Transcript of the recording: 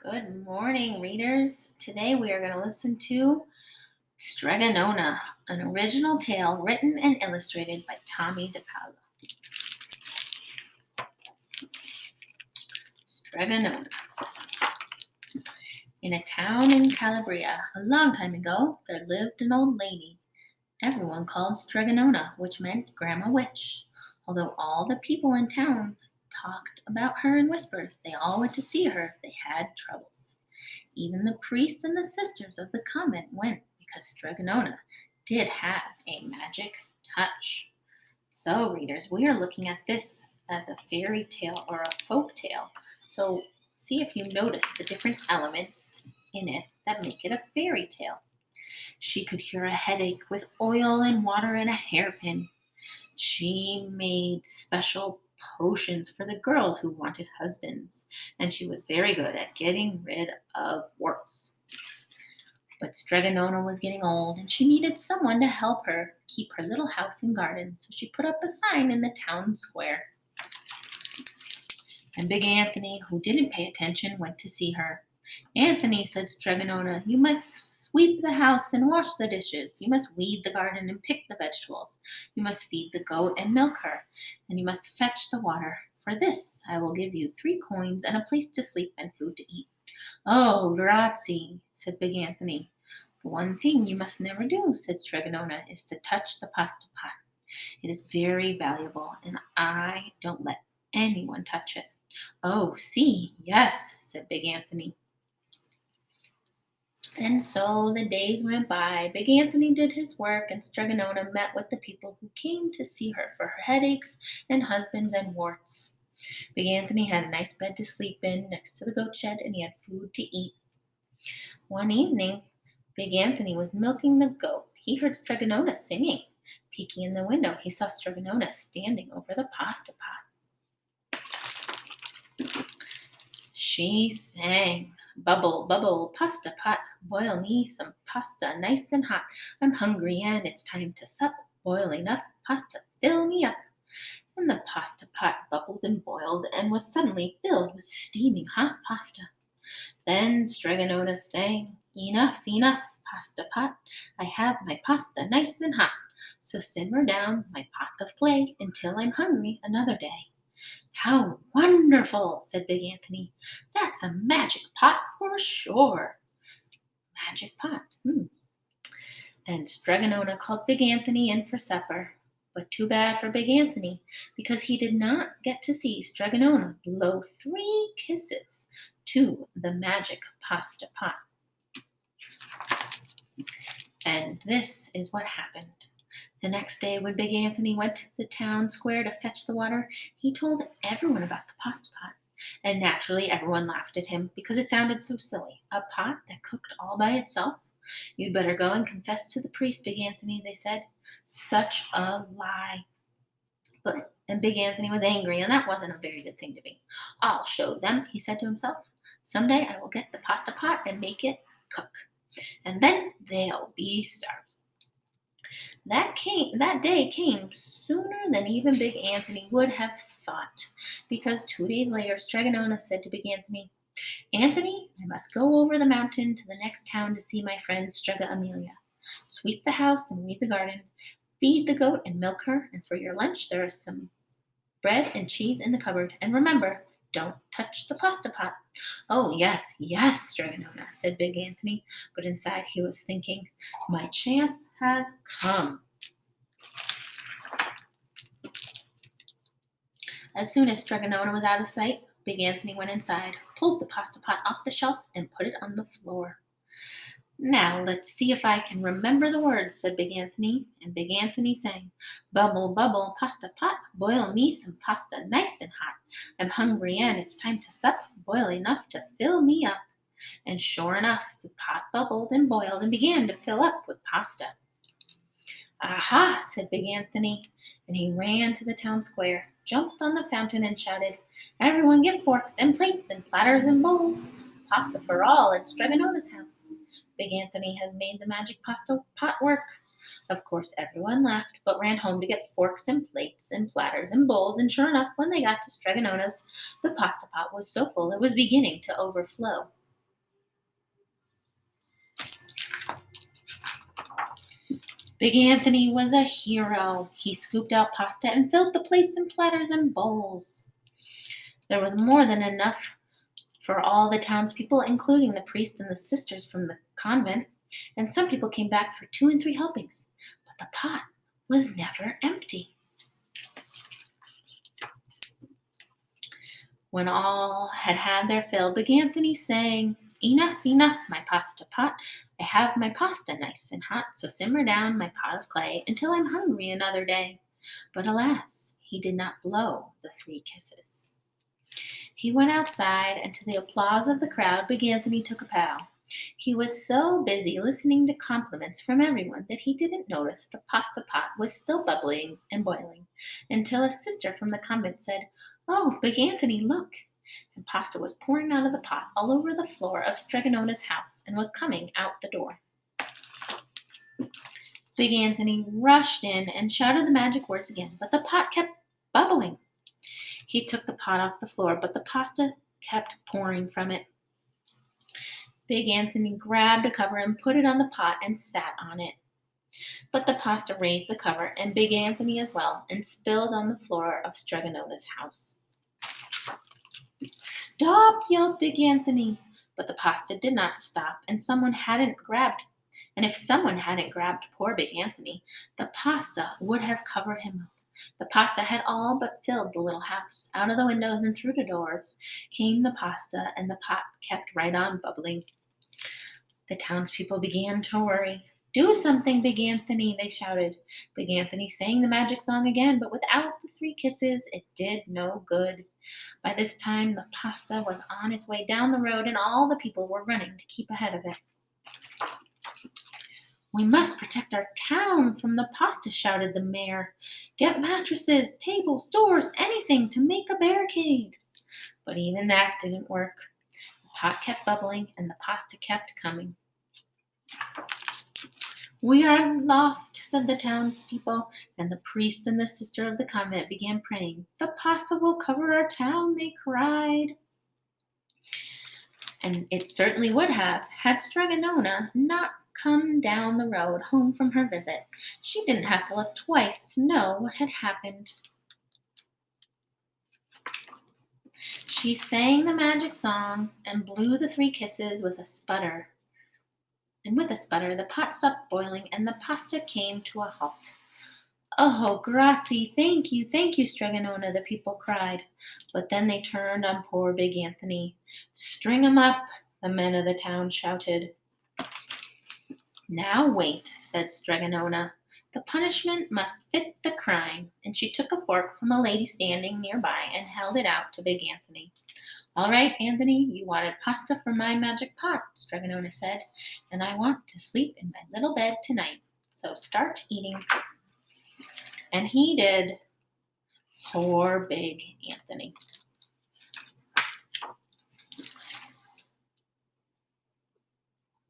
Good morning, readers. Today we are going to listen to Strega Nona, an original tale written and illustrated by Tommy DePaolo. Strega Nona. In a town in Calabria, a long time ago, there lived an old lady. Everyone called Strega Nona, which meant Grandma Witch. Although all the people in town talked about her in whispers, they all went to see her if they had troubles. Even the priest and the sisters of the convent went because Strega Nona did have a magic touch. So, readers, we are looking at this as a fairy tale or a folk tale. So, see if you notice the different elements in it that make it a fairy tale. She could cure a headache with oil and water and a hairpin. She made special potions for the girls who wanted husbands, and she was very good at getting rid of warts. But Strega Nona was getting old, and she needed someone to help her keep her little house and garden, so she put up a sign in the town square. And Big Anthony, who didn't pay attention, went to see her. "Anthony," said Strega Nona, "you must sweep the house and wash the dishes. You must weed the garden and pick the vegetables. You must feed the goat and milk her. And you must fetch the water. For this I will give you 3 coins and a place to sleep and food to eat." "Oh, grazie," said Big Anthony. "The one thing you must never do," said Strega Nona, "is to touch the pasta pot. It is very valuable, and I don't let anyone touch it." "Oh, see, yes," said Big Anthony. And so the days went by. Big Anthony did his work, and Strega Nona met with the people who came to see her for her headaches and husbands and warts. Big Anthony had a nice bed to sleep in next to the goat shed, and he had food to eat. One evening, Big Anthony was milking the goat. He heard Strega Nona singing. Peeking in the window, he saw Strega Nona standing over the pasta pot. She sang, "Bubble, bubble, pasta pot, boil me some pasta nice and hot. I'm hungry and it's time to sup. Boil enough pasta, fill me up." And the pasta pot bubbled and boiled and was suddenly filled with steaming hot pasta. Then Strega Nona sang, "Enough, enough, pasta pot. I have my pasta nice and hot. So simmer down my pot of clay until I'm hungry another day." "How wonderful!" said Big Anthony. "That's a magic pot for sure." Magic pot. And Strega Nona called Big Anthony in for supper. But too bad for Big Anthony, because he did not get to see Strega Nona blow 3 kisses to the magic pasta pot. And this is what happened. The next day, when Big Anthony went to the town square to fetch the water, he told everyone about the pasta pot. And naturally, everyone laughed at him because it sounded so silly. A pot that cooked all by itself? "You'd better go and confess to the priest, Big Anthony," they said. Such a lie. And Big Anthony was angry, and that wasn't a very good thing to be. "I'll show them," he said to himself. "Someday I will get the pasta pot and make it cook. And then they'll be sorry." That day came sooner than even Big Anthony would have thought, because 2 days later Strega Nona said to Big Anthony, "Anthony, I must go over the mountain to the next town to see my friend Strega Amelia. Sweep the house and weed the garden, feed the goat and milk her, and for your lunch there is some bread and cheese in the cupboard. And remember, don't touch the pasta pot." "Oh, yes, yes, Strega Nona," said Big Anthony, but inside he was thinking, "My chance has come." As soon as Strega Nona was out of sight, Big Anthony went inside, pulled the pasta pot off the shelf, and put it on the floor. "Now let's see if I can remember the words," said Big Anthony. And Big Anthony sang, "Bubble, bubble, pasta pot, boil me some pasta nice and hot. I'm hungry and it's time to sup. Boil enough to fill me up." And sure enough, the pot bubbled and boiled and began to fill up with pasta. "Aha!" said Big Anthony, and he ran to the town square, jumped on the fountain, and shouted, "Everyone get forks and plates and platters and bowls. Pasta for all at Strega Nona's house. Big Anthony has made the magic pasta pot work." Of course, everyone laughed, but ran home to get forks and plates and platters and bowls, and sure enough, when they got to Strega Nona's, the pasta pot was so full it was beginning to overflow. Big Anthony was a hero. He scooped out pasta and filled the plates and platters and bowls. There was more than enough for all the townspeople, including the priest and the sisters from the convent, and some people came back for 2 and 3 helpings. But the pot was never empty. When all had had their fill, Big Anthony sang, "Enough, enough, my pasta pot. I have my pasta nice and hot, so simmer down my pot of clay until I'm hungry another day." But alas, he did not blow the 3 kisses. He went outside, and to the applause of the crowd, Big Anthony took a bow. He was so busy listening to compliments from everyone that he didn't notice the pasta pot was still bubbling and boiling until a sister from the convent said, "Oh, Big Anthony, look!" And pasta was pouring out of the pot all over the floor of Strega house and was coming out the door. Big Anthony rushed in and shouted the magic words again, but the pot kept bubbling. He took the pot off the floor, but the pasta kept pouring from it. Big Anthony grabbed a cover and put it on the pot and sat on it. But the pasta raised the cover, and Big Anthony as well, and spilled on the floor of Strega house. "Stop!" yelled Big Anthony. But the pasta did not stop, and if someone hadn't grabbed poor Big Anthony, the pasta would have covered him up. The pasta had all but filled the little house. Out of the windows and through the doors came the pasta, and the pot kept right on bubbling. The townspeople began to worry. "Do something, Big Anthony," they shouted. Big Anthony sang the magic song again, but without the 3 kisses, it did no good. By this time, the pasta was on its way down the road, and all the people were running to keep ahead of it. "We must protect our town from the pasta," shouted the mayor. "Get mattresses, tables, doors, anything to make a barricade." But even that didn't work. The pot kept bubbling, and the pasta kept coming. "We are lost," said the townspeople, and the priest and the sister of the convent began praying. "The pasta will cover our town," they cried. And it certainly would have, had Strega not come down the road home from her visit. She didn't have to look twice to know what had happened. She sang the magic song and blew the 3 kisses with a sputter. And with a sputter, the pot stopped boiling and the pasta came to a halt. "Oh, grazie, thank you, Strega," the people cried. But then they turned on poor Big Anthony. "String him up," the men of the town shouted. "Now wait," said Strega. "The punishment must fit the crime." And she took a fork from a lady standing nearby and held it out to Big Anthony. "All right, Anthony, you wanted pasta from my magic pot," Strega said, "and I want to sleep in my little bed tonight. So start eating." And he did. Poor Big Anthony.